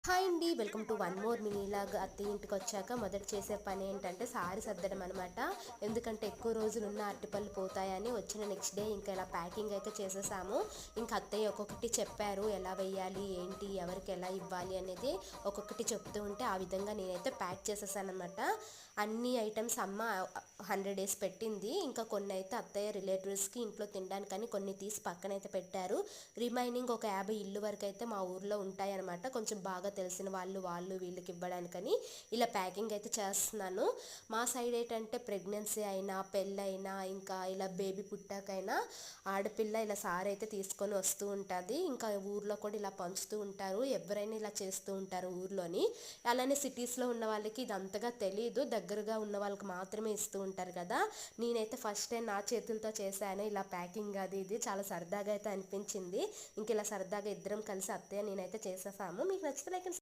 Hi అండి, welcome to one more mini log. అత్తయ్య ఇంటికి వచ్చాక మొదట చేసే పని ఏంటంటే సారీ సర్దడం అనమాట. ఎందుకంటే ఎక్కువ రోజులు ఉన్న అరటిపళ్ళు పోతాయని వచ్చిన నెక్స్ట్ డే ఇంకా ఇలా ప్యాకింగ్ అయితే చేసేసాము. ఇంకా అత్తయ్య ఒక్కొక్కటి చెప్పారు, ఎలా వేయాలి ఏంటి, ఎవరికి ఎలా ఇవ్వాలి అనేది ఒక్కొక్కటి చెప్తూ ఉంటే ఆ విధంగా నేనైతే ప్యాక్ చేసేసాను అనమాట. అన్ని ఐటమ్స్ అమ్మ 100 డేస్ పెట్టింది. ఇంకా కొన్ని అయితే అత్తయ్య రిలేటివ్స్కి ఇంట్లో తినడానికని కొన్ని తీసి పక్కనైతే పెట్టారు. రిమైనింగ్ ఒక 50 ఇల్లు వరకు అయితే మా ఊర్లో ఉంటాయన్నమాట. కొంచెం బాగా తెలిసిన వాళ్ళు వీళ్ళకి ఇవ్వడానికని ఇలా ప్యాకింగ్ అయితే చేస్తున్నాను. మా సైడ్ ఏంటంటే ప్రెగ్నెన్సీ అయినా పెళ్ళైనా ఇంకా ఇలా బేబీ పుట్టాకైనా ఆడపిల్ల ఇలా సారీ అయితే తీసుకొని వస్తూ ఉంటుంది. ఇంకా ఊర్లో కూడా ఇలా పంచుతూ ఉంటారు, ఎవరైనా ఇలా చేస్తూ ఉంటారు ఊర్లోని. అలానే సిటీస్లో ఉన్న వాళ్ళకి ఇది అంతగా తెలియదు, దగ్గరగా ఉన్న వాళ్ళకి మాత్రమే ఇస్తూ ఉంటారు కదా. నేనైతే ఫస్ట్ టైం నా చేతులతో చేశాను ఇలా ప్యాకింగ్. అది ఇది చాలా సరదాగా అయితే అనిపించింది. ఇంక ఇలా సరదాగా ఇద్దరం కలిసి అత్తయ్య నేనైతే చేసేసాము. మీకు నచ్చితే లైక్